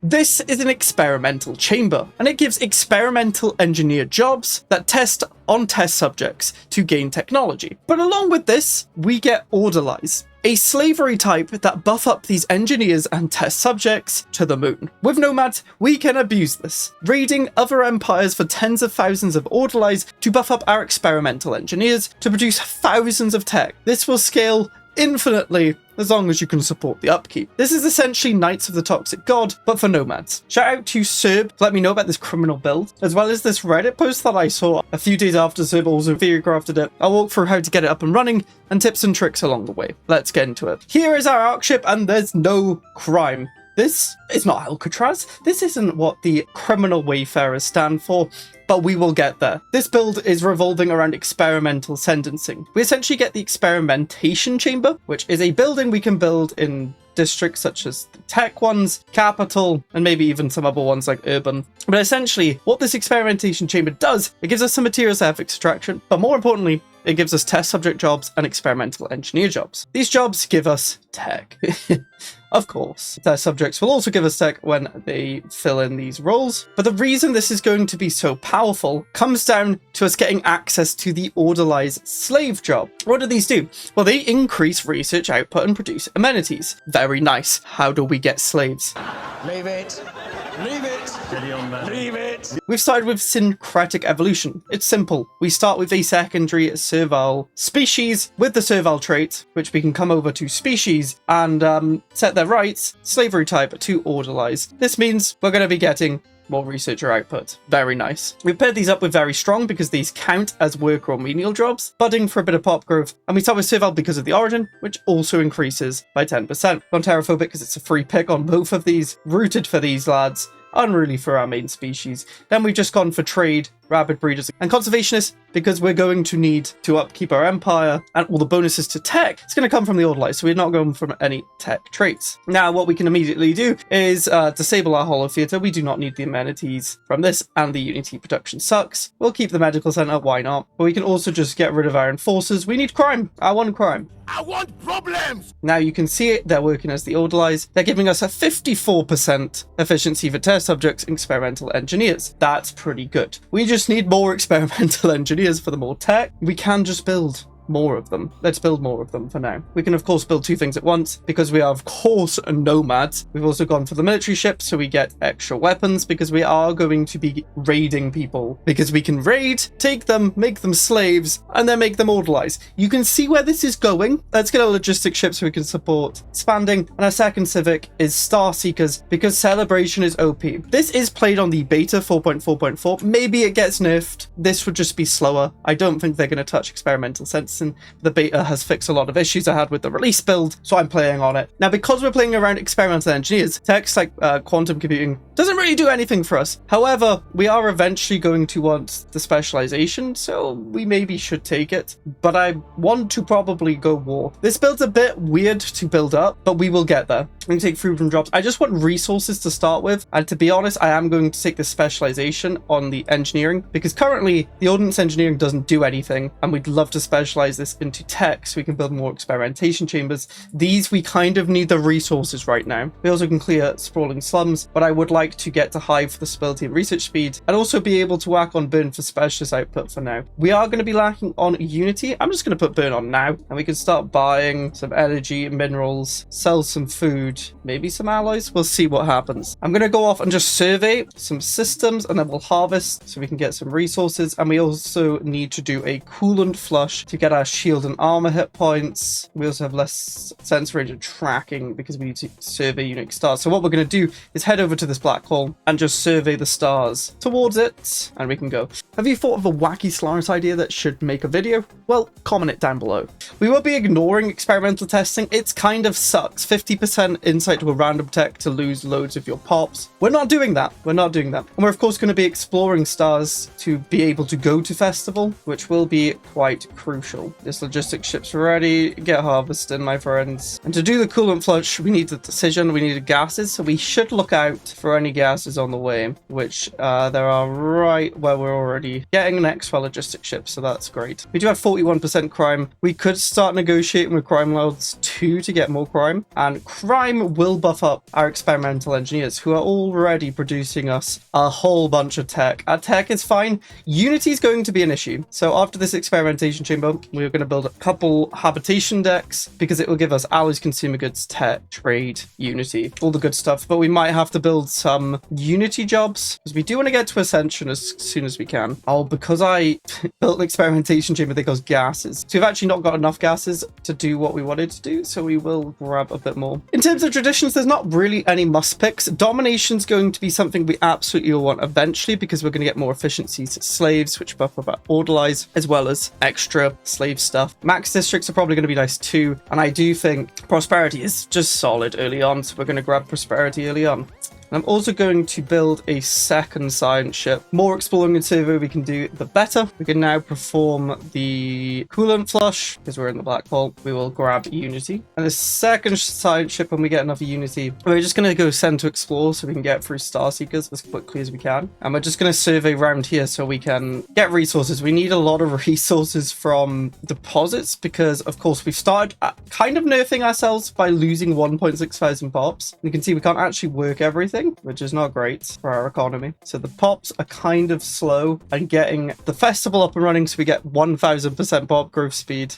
This is an experimental chamber, and it gives experimental engineer jobs that test on test subjects to gain technology. But along with this, we get orderlies, a slavery type that buff up these engineers and test subjects to the moon. With Nomads, we can abuse this, raiding other empires for tens of thousands of orderlies to buff up our experimental engineers to produce thousands of tech. This will scale infinitely as long as you can support the upkeep. This is essentially Knights of the Toxic God, but for Nomads. Shout out to Serb to let me know about this criminal build, as well as this Reddit post that I saw a few days after Serb also theorycrafted it. I'll walk through how to get it up and running, and tips and tricks along the way. Let's get into it. Here is our Arkship, and there's no crime. This is not Alcatraz. This isn't what the criminal wayfarers stand for, but we will get there. This build is revolving around experimental sentencing. We essentially get the experimentation chamber, which is a building we can build in districts such as the tech ones, capital, and maybe even some other ones like urban. But essentially, what this experimentation chamber does, it gives us some materials that have extraction, but more importantly, it gives us test subject jobs and experimental engineer jobs. These jobs give us tech. Of course, test subjects will also give us tech when they fill in these roles. But the reason this is going to be so powerful comes down to us getting access to the Orderlies slave job. What do these do? Well, they increase research output and produce amenities. Very nice. How do we get slaves? Leave it. Leave it. Leave it. We've started with syncretic evolution. It's simple. We start with a secondary servile species with the servile trait, which we can come over to species and set their rights, slavery type, to orderlies. This means we're going to be getting more researcher output. Very nice. We've paired these up with very strong because these count as worker or menial jobs, budding for a bit of pop growth, and we start with servile because of the origin, which also increases by 10%. On terraphobic because it's a free pick on both of these, rooted for these lads, unruly for our main species. Then we've just gone for trade, rabid breeders, and conservationists because we're going to need to upkeep our empire, and all the bonuses to tech, it's going to come from the Orderlies, so we're not going from any tech traits. Now, what we can immediately do is disable our Hollow Theatre. We do not need the amenities from this, and the Unity production sucks. We'll keep the medical center, why not? But we can also just get rid of our enforcers. We need crime. I want crime. I want problems! Now you can see it, they're working as the Orderlies. They're giving us a 54% efficiency for test subjects and experimental engineers. That's pretty good. We just need more experimental engineers for the more tech. We can just build more of them. Let's build more of them for now. We can of course build two things at once because we are of course Nomads. We've also gone for the military ship so we get extra weapons because we are going to be raiding people, because we can raid, take them, make them slaves, and then make them orderlies. You can see where this is going. Let's get a logistic ship so we can support expanding, and our second civic is Star Seekers because celebration is OP. This is played on the beta 4.4.4. Maybe it gets nerfed. This would just be slower. I don't think they're going to touch experimental sense. And the beta has fixed a lot of issues I had with the release build, so I'm playing on it. Now, because we're playing around experimental engineers, techs like quantum computing doesn't really do anything for us. However, we are eventually going to want the specialization, so we maybe should take it. But I want to probably go war. This build's a bit weird to build up, but we will get there. We can take food from drops. I just want resources to start with, and to be honest, I am going to take the specialization on the engineering, because currently the ordnance engineering doesn't do anything, and we'd love to specialize this into tech so we can build more experimentation chambers. These, we kind of need the resources right now. We also can clear sprawling slums, but I would like to get to hive for the stability and research speed, and also be able to whack on burn for specialist output for now. We are going to be lacking on unity. I'm just going to put burn on now, and we can start buying some energy, minerals, sell some food, maybe some alloys. We'll see what happens. I'm going to go off and just survey some systems, and then we'll harvest so we can get some resources, and we also need to do a coolant flush to get our shield and armor hit points. We also have less sensor range and tracking because we need to survey unique stars. So what we're going to do is head over to this black hole and just survey the stars towards it, and we can go. Have you thought of a wacky Stellaris idea that should make a video? Well, comment it down below. We will be ignoring experimental testing. It's kind of sucks. 50% insight to a random tech to lose loads of your pops. We're not doing that. We're not doing that. And we're of course going to be exploring stars to be able to go to festival, which will be quite crucial. This logistics ship's ready. Get harvesting, my friends. And to do the coolant flush, we need the decision. We need gases, so we should look out for any gases on the way, which there are right where we're already getting next for logistics ships, so that's great. We do have 41% crime. We could start negotiating with crime lords 2 to get more crime, and crime will buff up our experimental engineers who are already producing us a whole bunch of tech. Our tech is fine. Unity is going to be an issue. So after this experimentation chamber, we're going to build a couple habitation decks because it will give us alloys, consumer goods, tech, trade, Unity, all the good stuff. But we might have to build some Unity jobs because we do want to get to ascension as soon as we can. Oh, because I built an experimentation chamber that goes gases. So we've actually not got enough gases to do what we wanted to do, so we will grab a bit more. In terms of traditions, there's not really any must picks. Domination's going to be something we absolutely will want eventually because we're going to get more efficiencies. Slaves, which buff up our orderlies, as well as extra slave stuff. Max districts are probably going to be nice too, and I do think prosperity is just solid early on, so we're going to grab prosperity early on. I'm also going to build a second science ship. More exploring and survey we can do, the better. We can now perform the coolant flush because we're in the black hole. We will grab Unity. And the second science ship, when we get enough Unity, we're just going to go send to explore so we can get through Star Seekers as quickly as we can. And we're just going to survey around here so we can get resources. We need a lot of resources from deposits because, of course, we've started kind of nerfing ourselves by losing 1.6 thousand pops. You can see we can't actually work everything, which is not great for our economy. So the pops are kind of slow, and getting the festival up and running so we get 1000% pop growth speed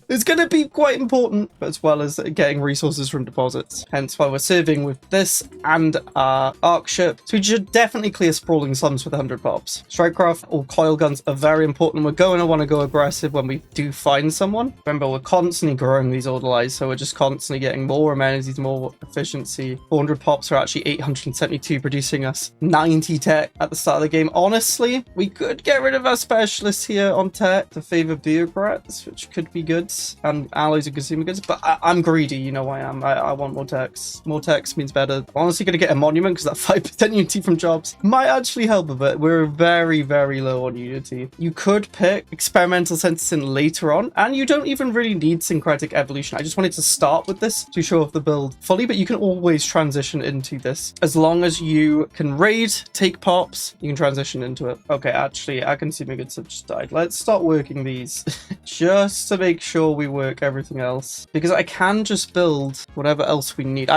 is going to be quite important, as well as getting resources from deposits. Hence why we're serving with this and our Arkship. So we should definitely clear sprawling slums with 100 pops. Strikecraft or coil guns are very important. We're going to want to go aggressive when we do find someone. Remember, we're constantly growing these orderlies, so we're just constantly getting more amenities, more efficiency. 400 pops are actually 872, producing us 90 tech at the start of the game. Honestly, we could get rid of our specialists here on tech to favor bureaucrats, which could be good, and alloys and consumer goods, but I'm greedy, you know I am. I want more techs. More techs means better. I'm honestly going to get a monument because that 5% unity from jobs might actually help a bit. We're very, very low on unity. You could pick experimental sensing later on, and you don't even really need syncretic evolution. I just wanted to start with this to show off the build fully, but you can always transition into this. As long as you can raid, take pops, you can transition into it. Okay, actually, our consumer goods have just died. Let's start working these just to make sure we work everything else, because I can just build whatever else we need.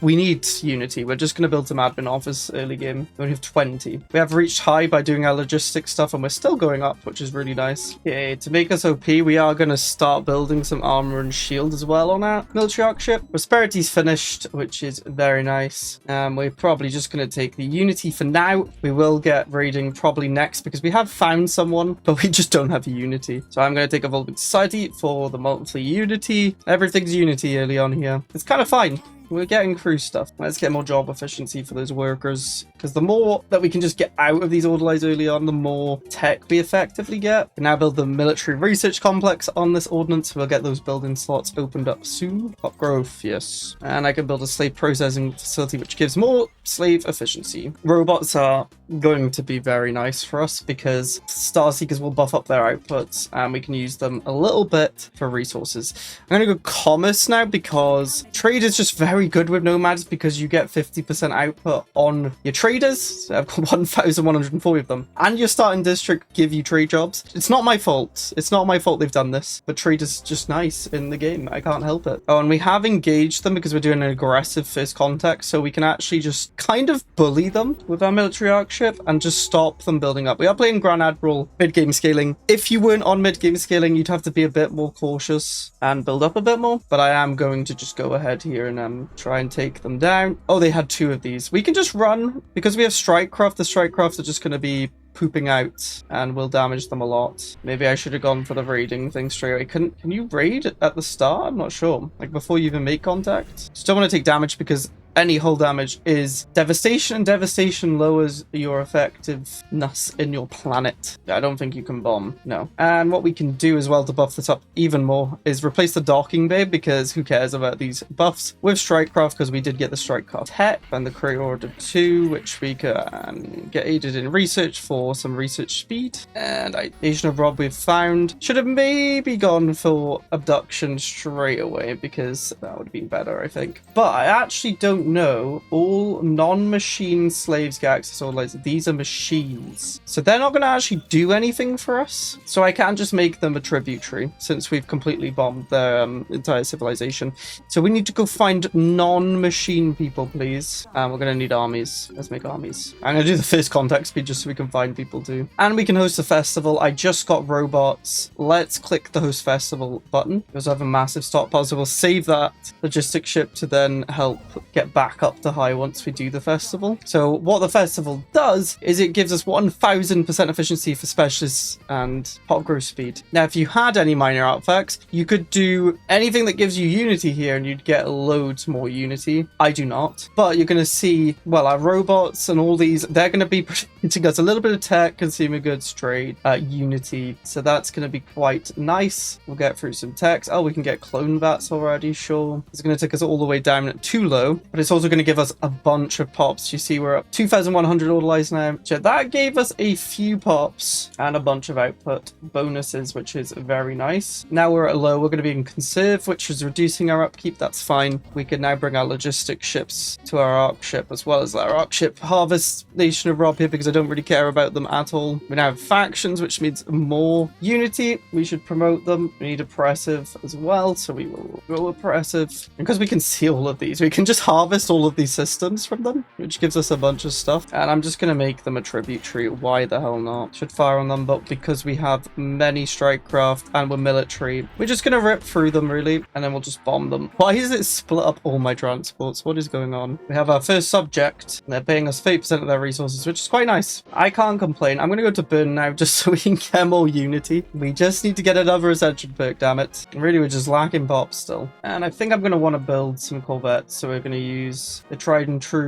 We need unity. We're just going to build some admin office early game. We only have 20. We have reached high by doing our logistics stuff, and we're still going up, which is really nice. Okay, to make us OP, we are going to start building some armor and shield as well on our military Arkship. Prosperity's finished, which is very nice. We're probably just going to take the unity for now. We will get raiding probably next because we have found someone, but we just don't have a unity. So I'm going to take Evolving Society for the monthly unity. Everything's unity early on here. It's kind of fine. We're getting through stuff. Let's get more job efficiency for those workers, because the more that we can just get out of these orderlies early on, the more tech we effectively get. We now build the military research complex on this ordnance. We'll get those building slots opened up soon. Pop growth, yes. And I can build a slave processing facility, which gives more slave efficiency. Robots are going to be very nice for us because Star Seekers will buff up their outputs, and we can use them a little bit for resources. I'm going to go commerce now because trade is just very good with Nomads because you get 50% output on your traders. So I've got 1,140 of them. And your starting district give you trade jobs. It's not my fault. It's not my fault they've done this. But trade is just nice in the game. I can't help it. Oh, and we have engaged them because we're doing an aggressive first contact. So we can actually just kind of bully them with our military Arkship and just stop them building up. We are playing Grand Admiral mid-game scaling. If you weren't on mid-game scaling, you'd have to be a bit more cautious and build up a bit more. But I am going to just go ahead here and try and take them down. Oh, they had 2 of these. We can just run because we have Strikecraft. The Strikecraft are just going to be pooping out and will damage them a lot. Maybe I should have gone for the raiding thing straight away. Can you raid at the start? I'm not sure. Like before you even make contact. Just don't want to take damage because any hull damage is devastation, and devastation lowers your effectiveness in your planet. I don't think you can bomb, no. And what we can do as well to buff this up even more is replace the docking bay, because who cares about these buffs, with Strikecraft, because we did get the Strikecraft tech, and the Crew Order 2, which we can get aided in research for some research speed. And Asian of Rob we've found. Should have maybe gone for abduction straight away, because that would have been better, I think. But I actually don't don't know, all non-machine slaves get access to ordolites. These are machines. So they're not going to actually do anything for us. So I can't just make them a tributary since we've completely bombed their entire civilization. So we need to go find non-machine people, please. And we're going to need armies. Let's make armies. I'm going to do the first contact speed just so we can find people too. And we can host a festival. I just got robots. Let's click the host festival button. We also have a massive stockpile, so we'll save that logistics ship to then help get back up to high once we do the festival. So what the festival does is it gives us 1000% efficiency for specialists and pop growth speed. Now, if you had any minor artifacts, you could do anything that gives you unity here and you'd get loads more unity. I do not, but you're going to see, well, our robots and all these, they're going to be predicting us a little bit of tech, consumer goods, trade, unity. So that's going to be quite nice. We'll get through some techs. Oh, we can get clone vats already, sure. It's going to take us all the way down at too low, but it's also going to give us a bunch of pops. You see, we're up 2,100 ordolites now. So that gave us a few pops and a bunch of output bonuses, which is very nice. Now we're at low. We're going to be in conserve, which is reducing our upkeep. That's fine. We can now bring our logistic ships to our Arkship, as well as our Arkship harvest nation of Rob here, because I don't really care about them at all. We now have factions, which means more unity. We should promote them. We need oppressive as well, so we will go oppressive. And because we can see all of these, we can just harvest all of these systems from them, which gives us a bunch of stuff. And I'm just going to make them a tributary. Why the hell not? Should fire on them, but because we have many strike craft and we're military, we're just going to rip through them, really, and then we'll just bomb them. Why is it split up all my transports? What is going on? We have our first subject, and they're paying us 30% of their resources, which is quite nice. I can't complain. I'm going to go to burn now just so we can get more unity. We just need to get another ascension perk, damn it. Really, we're just lacking pops still. And I think I'm going to want to build some corvettes, so we're going to use the tried and true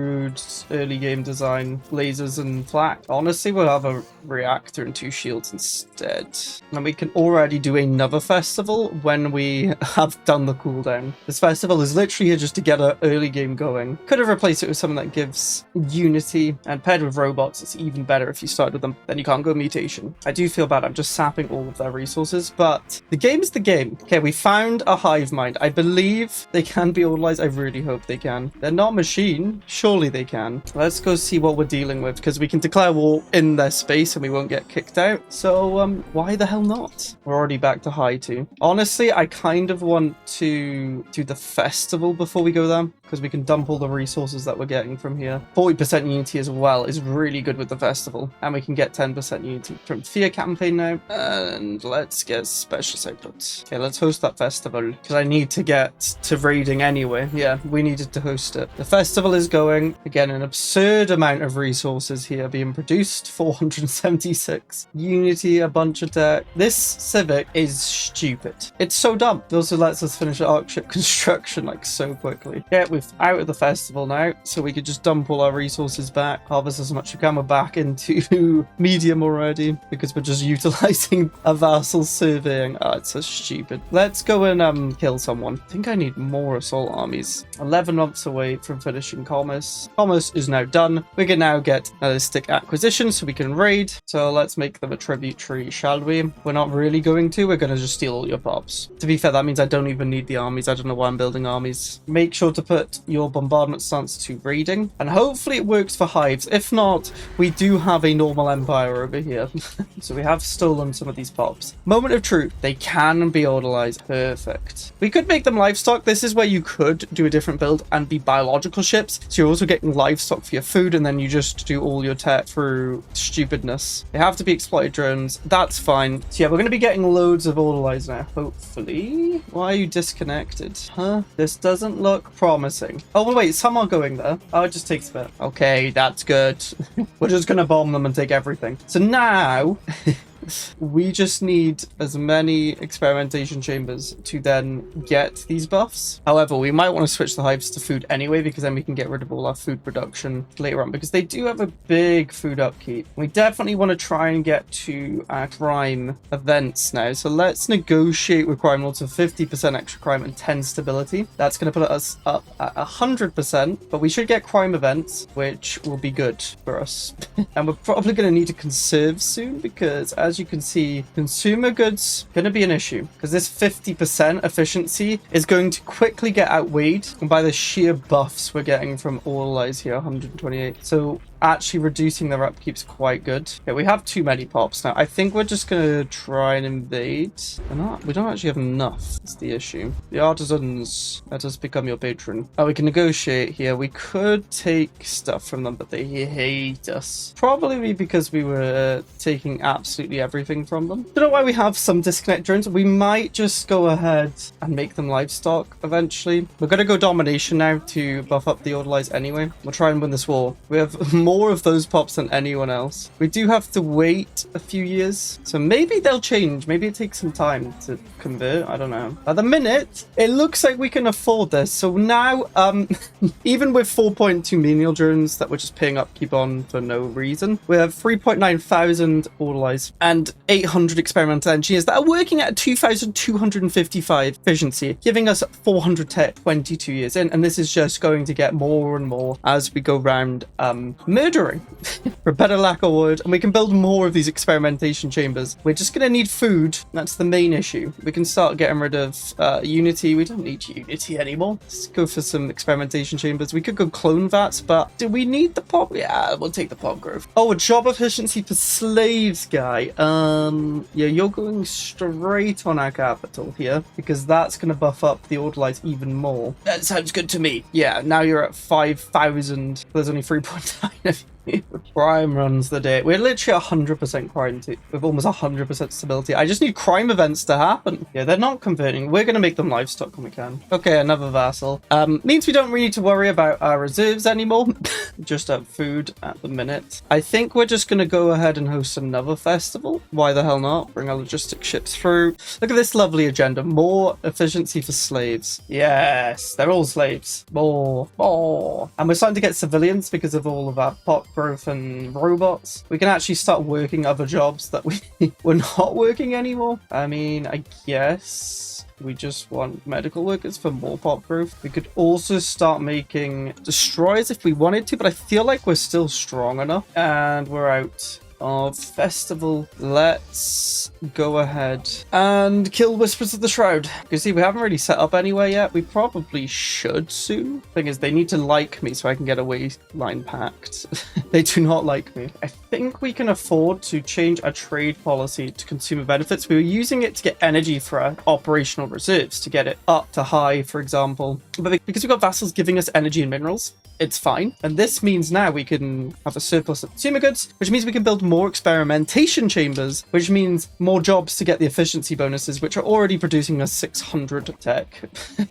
early game design lasers and flak. Honestly, we'll have a reactor and 2 shields instead. And we can already do another festival when we have done the cooldown. This festival is literally here just to get our early game going. Could have replaced it with something that gives unity, and paired with robots, it's even better if you start with them. Then you can't go mutation. I do feel bad. I'm just sapping all of their resources, but the game is the game. Okay, we found a hive mind. I believe they can be ordolized. I really hope they can. They're not machine. Surely they can. Let's go see what we're dealing with, because we can declare war in their space and we won't get kicked out. So why the hell not? We're already back to high 2. Honestly, I kind of want to do the festival before we go there, because we can dump all the resources that we're getting from here. 40% unity as well is really good with the festival, and we can get 10% unity from Fear campaign now. And let's get specialist output. Okay, let's host that festival, because I need to get to raiding anyway. Yeah, we needed to host it. The festival is going. Again, an absurd amount of resources here being produced. 476 unity, a bunch of tech. This civic is stupid. It's so dumb. It also lets us finish Arkship construction like so quickly. Yeah, we're out of the festival now, so we could just dump all our resources back, harvest as much as we can. We're back into medium already because we're just utilizing a vassal surveying. Oh, it's so stupid. Let's go and kill someone. I think I need more assault armies. 11 months away from finishing commerce. Commerce is now done. We can now get stick acquisition so we can raid. So let's make them a tributary, shall we? We're not really going to. We're going to just steal all your pops. To be fair, that means I don't even need the armies. I don't know why I'm building armies. Make sure to put your bombardment stance to raiding, and hopefully it works for hives. If not, we do have a normal empire over here. So we have stolen some of these pops. Moment of truth. They can be ordolized. Perfect. We could make them livestock. This is where you could do a different build and be biological ships. So you're also getting livestock for your food, and then you just do all your tech through stupidness. They have to be exploited drones. That's fine. So yeah, we're going to be getting loads of ordolized now, hopefully. Why are you disconnected? Huh? This doesn't look promising. Oh, wait, some are going there. Oh, it just takes a bit. Okay, that's good. We're just going to bomb them and take everything. So now... we just need as many experimentation chambers to then get these buffs. However, we might want to switch the hives to food anyway, because then we can get rid of all our food production later on, because they do have a big food upkeep. We definitely want to try and get to our crime events now. So let's negotiate with crime lords of 50% extra crime and 10 stability. That's going to put us up at 100%, but we should get crime events, which will be good for us. And we're probably going to need to conserve soon, because as as you can see, consumer goods going to be an issue because this 50% efficiency is going to quickly get outweighed by the sheer buffs we're getting from all allies here, 128. So actually reducing their upkeep's quite good. Okay, we have too many pops now. I think we're just gonna try and invade. We don't actually have enough. That's the issue. The artisans, let us become your patron. Oh, we can negotiate here. We could take stuff from them, but they hate us. Probably because we were taking absolutely everything from them. Don't know why we have some disconnect drones. We might just go ahead and make them livestock eventually. We're gonna go domination now to buff up the Orderlies anyway. We'll try and win this war. We have more of those pops than anyone else. We do have to wait a few years, so maybe they'll change. Maybe it takes some time to convert. I don't know. At the minute, it looks like we can afford this. So now, even with 4.2 menial drones that we're just paying upkeep on for no reason, we have 3.9 thousand Orderlies and 800 experimental engineers that are working at 2,255 efficiency, giving us 400 tech 22 years in, and this is just going to get more and more as we go round murdering for better lack of word, and we can build more of these experimentation chambers. We're just gonna need food. That's the main issue. We can start getting rid of unity. We don't need unity anymore. Let's go for some experimentation chambers. We could go clone vats, but do we need the pop? Yeah, we'll take the pop growth. Oh, a job efficiency for slaves guy. Yeah, you're going straight on our capital here because that's gonna buff up the Orderlies even more. That sounds good to me. Yeah, now you're at 5,000. There's only 3.9 of you. Crime runs the day. We're literally 100% crime with almost 100% stability. I just need crime events to happen. Yeah, they're not converting. We're going to make them livestock when we can. Okay, another vassal. Means we don't really need to worry about our reserves anymore. Just have food at the minute. I think we're just going to go ahead and host another festival. Why the hell not? Bring our logistic ships through. Look at this lovely agenda. More efficiency for slaves. Yes, they're all slaves. More. And we're starting to get civilians because of all of our pop growth and robots. We can actually start working other jobs that we were not working anymore. I mean, I guess we just want medical workers for more pop growth. We could also start making destroyers if we wanted to, but I feel like we're still strong enough. And we're out of festival. Let's go ahead and kill Whispers of the Shroud. You see, we haven't really set up anywhere yet. We probably should soon. Thing is, they need to like me so I can get a waistline packed. They do not like me. I think we can afford to change our trade policy to consumer benefits. We were using it to get energy for our operational reserves to get it up to high, for example. But because we've got vassals giving us energy and minerals, it's fine. And this means now we can have a surplus of consumer goods, which means we can build more experimentation chambers, which means more jobs to get the efficiency bonuses, which are already producing us 600 tech.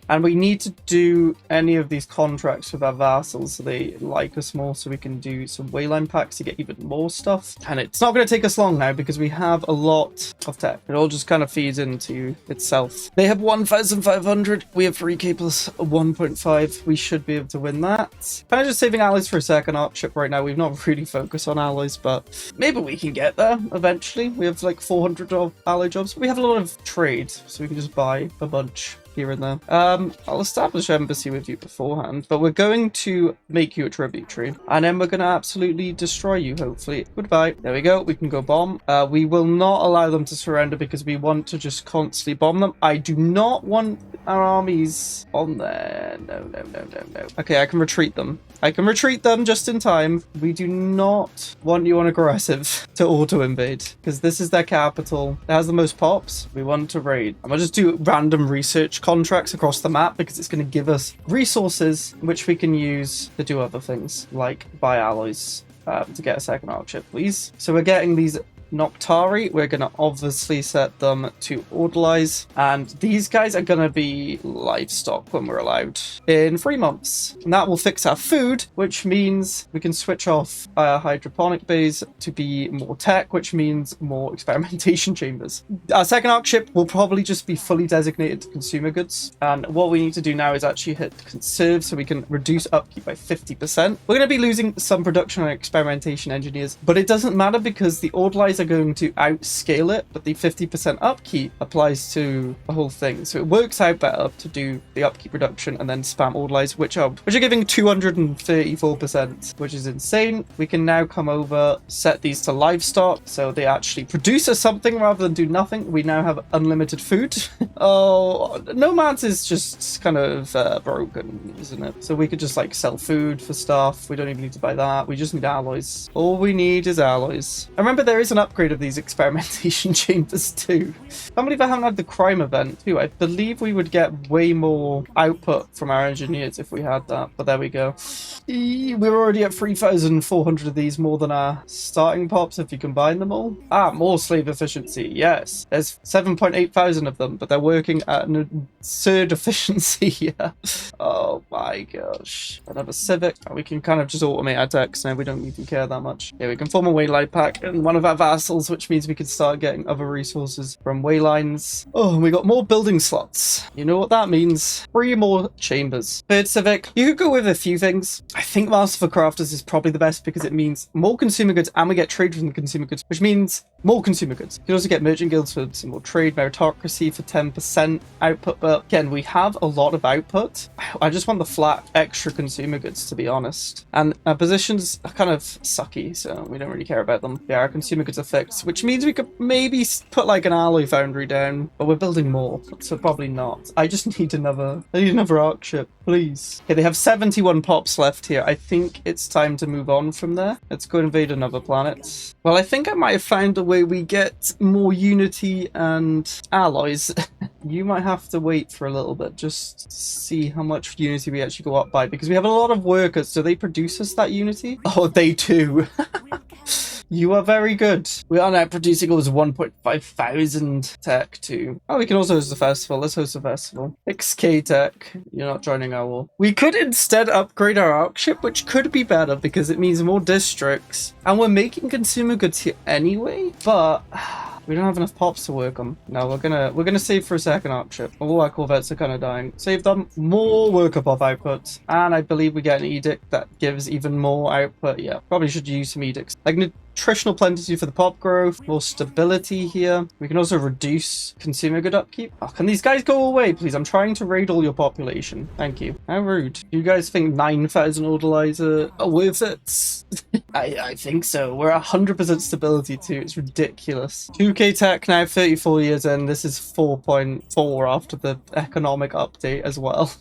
And we need to do any of these contracts with our vassals so they like us more, so we can do some wayline packs to get even more stuff. And it's not going to take us long now because we have a lot of tech. It all just kind of feeds into itself. They have 1,500. We have 3k plus 1.5. We should be able to win that. Kind of just saving allies for a second Arkship right now. We've not really focused on allies, but maybe we can get there eventually. We have like 400 of ally jobs. We have a lot of trade, so we can just buy a bunch here and there. I'll establish embassy with you beforehand, but we're going to make you a tributary, and then we're going to absolutely destroy you, hopefully. Goodbye. There we go. We can go bomb. We will not allow them to surrender because we want to just constantly bomb them. I do not want our armies on there. No. Okay, I can retreat them. I can retreat them just in time. We do not want you on aggressive to auto-invade because this is their capital. It has the most pops. We want to raid. I'm going to just do random research contracts across the map because it's going to give us resources which we can use to do other things like buy alloys to get a second Arkship, please. So we're getting these Noctari. We're going to obviously set them to Orderlies, and these guys are going to be livestock when we're allowed in 3 months, and that will fix our food, which means we can switch off our hydroponic bays to be more tech, which means more experimentation chambers. Our second Arkship will probably just be fully designated to consumer goods, and what we need to do now is actually hit conserve so we can reduce upkeep by 50%. We're going to be losing some production on experimentation engineers, but it doesn't matter because the Orderlies are going to outscale it, but the 50% upkeep applies to the whole thing. So it works out better to do the upkeep reduction and then spam ordolize, which are giving 234%, which is insane. We can now come over, set these to livestock, so they actually produce us something rather than do nothing. We now have unlimited food. Oh, Nomads is just kind of broken, isn't it? So we could just like sell food for stuff. We don't even need to buy that. We just need alloys. All we need is alloys. I remember there is an upgrade of these experimentation chambers too. I can't believe I haven't had the crime event too. I believe we would get way more output from our engineers if we had that, but there we go. We're already at 3,400 of these, more than our starting pops if you combine them all. More slave efficiency, yes. There's 7.8 thousand of them, but they're working at an absurd efficiency here. Oh my gosh. Another civic. We can kind of just automate our decks now. We don't even care that much. Yeah, we can form a wayline pack and one of our vassals, which means we can start getting other resources from waylines. Oh, and we got more building slots. You know what that means? 3 more chambers. Third civic. You could go with a few things. I think Master for Crafters is probably the best because it means more consumer goods and we get trade from the consumer goods, which means more consumer goods. You can also get merchant guilds for some more trade, meritocracy for 10% output, but again, we have a lot of output. I just want the flat extra consumer goods, to be honest. And our positions are kind of sucky, so we don't really care about them. Yeah, our consumer goods are fixed, which means we could maybe put like an alloy foundry down, but we're building more, so probably not. I just need another Arkship, please. Okay, they have 71 pops left here. I think it's time to move on from there. Let's go invade another planet. Well, I think I might have found a way we get more unity and alloys. You might have to wait for a little bit just to see how much unity we actually go up by, because we have a lot of workers. Do they produce us that unity? Oh, they do. You are very good. We are now producing almost 1.5 thousand tech too. Oh, we can also host a festival. Let's host a festival. XK tech. You're not joining our war. We could instead upgrade our Arkship, which could be better because it means more districts. And we're making consumer goods here anyway, but we don't have enough pops to work on. No, we're gonna save for a second Arkship. All our corvettes are kind of dying. Save them. More worker pop output. And I believe we get an edict that gives even more output. Yeah, probably should use some edicts. Like nutritional plenitude for the pop growth, more stability here. We can also reduce consumer good upkeep. Oh, can these guys go away, please? I'm trying to raid all your population. Thank you. How rude. Do you guys think 9,000 ordolizer are worth it? I think so. We're 100% stability too. It's ridiculous. 2k tech now, 34 years in. This is 4.4 after the economic update as well.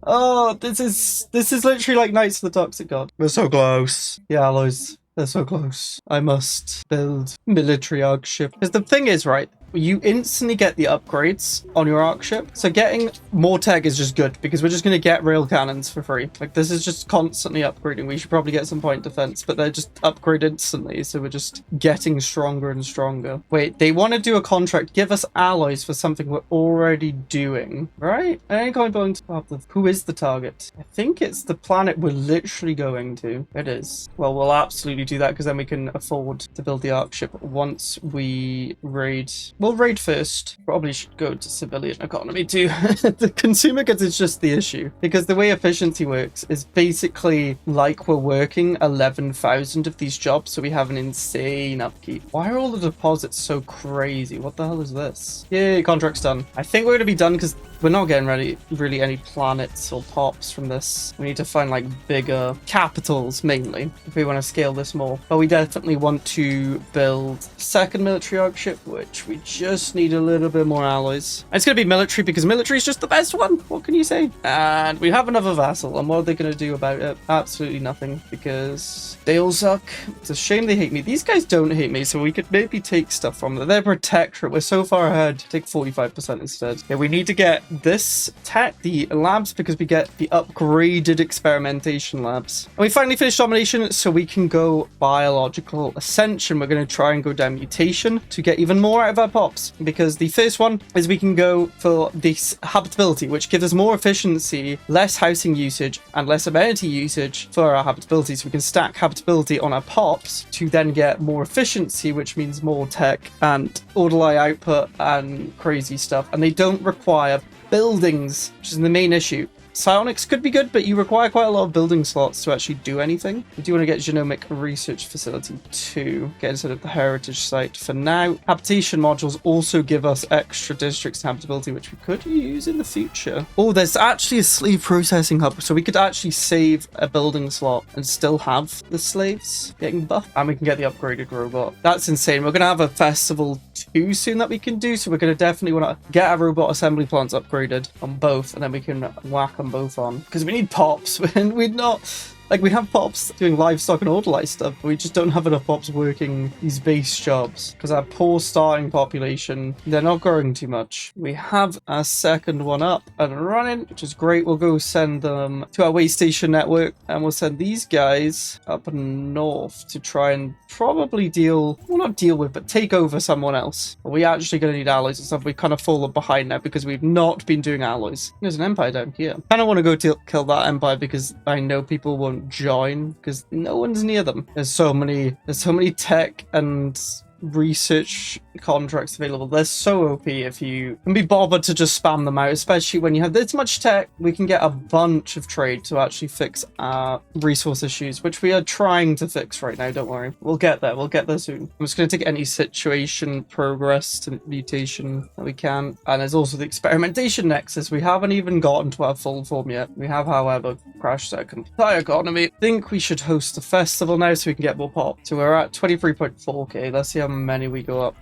Oh, this is literally like Knights of the Toxic God. We're so close. The alloys. They're so close. I must build military Arkship. Because the thing is, right, you instantly get the upgrades on your Arkship. So getting more tech is just good because we're just going to get rail cannons for free. Like, this is just constantly upgrading. We should probably get some point defense, but they're just upgrade instantly. So we're just getting stronger and stronger. Wait, they want to do a contract. Give us alloys for something we're already doing, right? I ain't going to who is the target? I think it's the planet we're literally going to. It is. Well, we'll absolutely do that because then we can afford to build the Arkship once we raid. We'll raid first. Probably should go to civilian economy too. The consumer goods is just the issue because the way efficiency works is basically like we're working 11,000 of these jobs, so we have an insane upkeep. Why are all the deposits so crazy? What the hell is this? Yay, contract's done. I think we're gonna be done because we're not getting really any planets or pops from this. We need to find like bigger capitals mainly if we want to scale this more. But we definitely want to build second military Arkship, which we just need a little bit more alloys. And it's going to be military because military is just the best one. What can you say? And we have another vassal. And what are they going to do about it? Absolutely nothing because they all suck. It's a shame they hate me. These guys don't hate me, so we could maybe take stuff from them. They're protectorate. We're so far ahead. Take 45% instead. Yeah, we need to get this tech, the labs, because we get the upgraded experimentation labs. And we finally finished domination, so we can go biological ascension. We're going to try and go down mutation to get even more out of our pops, because the first one is we can go for this habitability, which gives us more efficiency, less housing usage, and less amenity usage for our habitability. So we can stack habitability on our pops to then get more efficiency, which means more tech and orderly output and crazy stuff. And they don't require buildings, which is the main issue. Psionics could be good, but you require quite a lot of building slots to actually do anything. We do want to get Genomic Research Facility 2, get instead of the Heritage Site for now. Habitation modules also give us extra districts and habitability, which we could use in the future. Oh, there's actually a slave processing hub, so we could actually save a building slot and still have the slaves getting buffed. And we can get the upgraded robot. That's insane. We're going to have a festival too soon that we can do, so we're going to definitely want to get our robot assembly plants upgraded on both, and then we can whack them both on, because we need pops. And we're not like, we have pops doing livestock and orderly stuff, but we just don't have enough pops working these base jobs because our poor starting population, they're not growing too much. We have our second one up and running, which is great. We'll go send them to our way station network, and we'll send these guys up north to try and probably deal, well, not deal with, but take over someone else. But we actually going to need alloys and stuff. We kind of fallen behind now because we've not been doing alloys. There's an empire down here. I kind of want to go kill that empire because I know people won't join because no one's near them. There's so many tech and research contracts available. They're so OP if you can be bothered to just spam them out, especially when you have this much tech. We can get a bunch of trade to actually fix our resource issues, which we are trying to fix right now. Don't worry, we'll get there soon. I'm just going to take any situation progress to mutation that we can. And there's also the experimentation nexus. We haven't even gotten to our full form yet. We have, however, crashed our entire economy. I think we should host a festival now so we can get more pop. So we're at 23.4k. Let's see how many we go up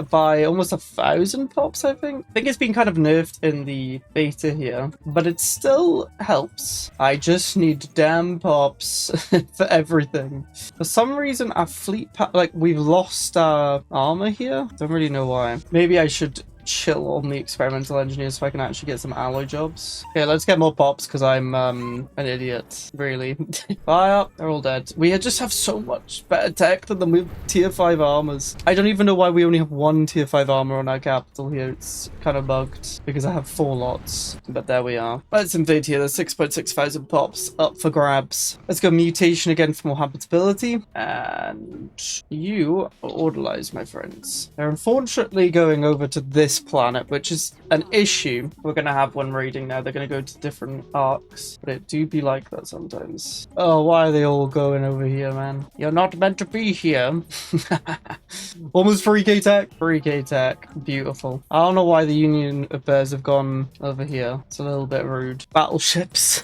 by almost 1,000 pops. I think it's been kind of nerfed in the beta here, but it still helps. I just need damn pops for everything. For some reason our fleet like, we've lost our armor here. Don't really know why. Maybe I should chill on the experimental engineers so I can actually get some alloy jobs. Okay, let's get more pops because I'm an idiot, really. Fire, they're all dead. We just have so much better tech than them with tier 5 armors. I don't even know why we only have one tier 5 armor on our capital here. It's kind of bugged because I have 4 lots, but there we are. Let's invade here. There's 6.6 thousand pops up for grabs. Let's go mutation again for more habitability, and you are orderlies, my friends. They're unfortunately going over to this planet, which is an issue. We're going to have one raiding now. They're going to go to different arcs, but it do be like that sometimes. Oh, why are they all going over here, man? You're not meant to be here. Almost 3k tech. 3k tech. Beautiful. I don't know why the Union of Bears have gone over here. It's a little bit rude. Battleships.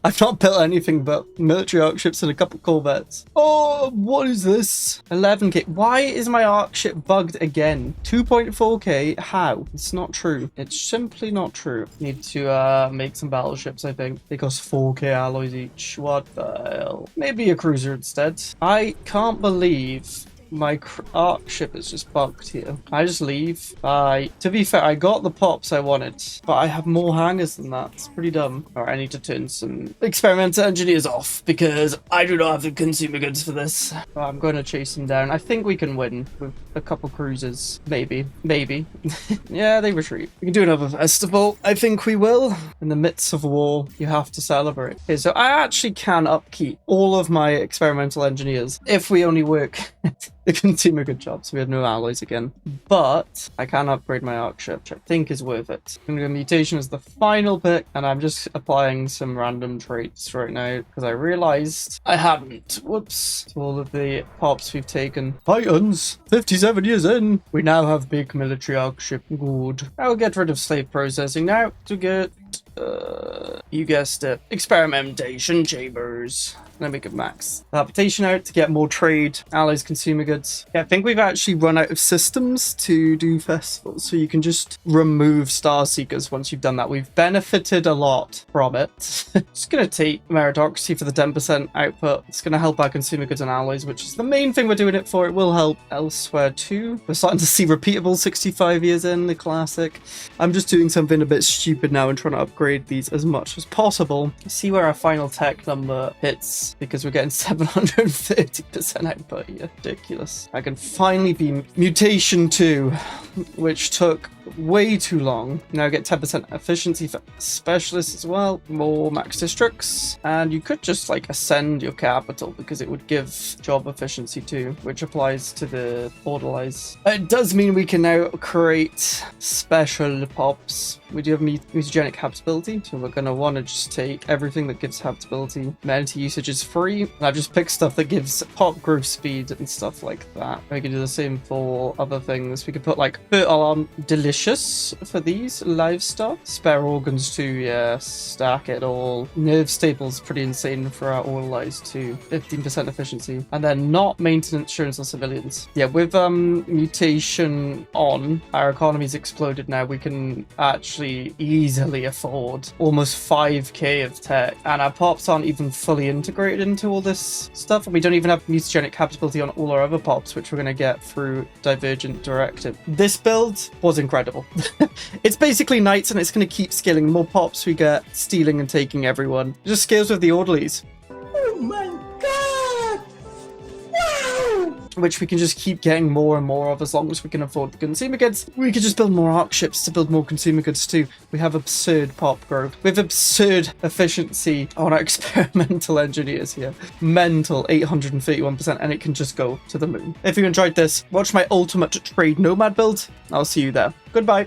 I've not built anything but military Arkships and a couple corvettes. Oh, what is this? 11k. Why is my Arkship bugged again? 2.4k. How? It's not true. It's simply not true. Need to make some battleships, I think. They cost 4k alloys each. What the hell? Maybe a cruiser instead. I can't believe my Arkship is just bugged here. Can I just leave? To be fair, I got the pops I wanted, but I have more hangars than that. It's pretty dumb. Alright, I need to turn some experimental engineers off because I do not have the consumer goods for this. I'm going to chase them down. I think we can win with a couple cruisers. Maybe. Yeah, they retreat. We can do another festival. I think we will. In the midst of war, you have to celebrate. Okay, so I actually can upkeep all of my experimental engineers if we only work the consumer good jobs. We have no alloys again, but I can upgrade my Arkship, which I think is worth it. I'm going to go mutation as the final pick, and I'm just applying some random traits right now because I realized I hadn't. Whoops. To all of the pops we've taken. Titans, 57 years in, we now have big military Arkship. Good. I'll get rid of slave processing now to get you guessed it, experimentation chambers. Then we can max the habitation out to get more trade, allies, consumer goods. Yeah, I think we've actually run out of systems to do festivals, so you can just remove Star Seekers once you've done that. We've benefited a lot from it. Just gonna take meritocracy for the 10% output. It's gonna help our consumer goods and allies, which is the main thing we're doing it for. It will help elsewhere too. We're starting to see repeatable 65 years in, the classic. I'm just doing something a bit stupid now and trying to upgrade these as much as possible. See where our final tech number hits, because we're getting 730% output here. Ridiculous. I can finally be mutation 2, which took way too long. Now get 10% efficiency for specialists as well. More max districts. And you could just like ascend your capital because it would give job efficiency too, which applies to the orderlies. It does mean we can now create special pops. We do have mutagenic habitability, so we're going to want to just take everything that gives habitability. Amenity usage is free, and I've just picked stuff that gives pop growth speed and stuff like that. We can do the same for other things. We could put like fertile on delicious for these livestock. Spare organs too, yeah, stack it all. Nerve staples pretty insane for our orderlies too. 15% efficiency. And then not maintenance insurance on civilians. Yeah, with mutation on, our economy's exploded now. We can actually easily afford almost 5k of tech, and our pops aren't even fully integrated into all this stuff, and we don't even have mutagenic habitability on all our other pops, which we're going to get through Divergent Directive. This build was incredible. It's basically knights, and it's going to keep scaling. The more pops we get, stealing and taking everyone. It just scales with the orderlies. Oh my god! Wow! Which we can just keep getting more and more of as long as we can afford the consumer goods. We could just build more Arkships to build more consumer goods too. We have absurd pop growth. We have absurd efficiency on our experimental engineers here. Mental 831%, and it can just go to the moon. If you enjoyed this, watch my ultimate trade nomad build. I'll see you there. Goodbye.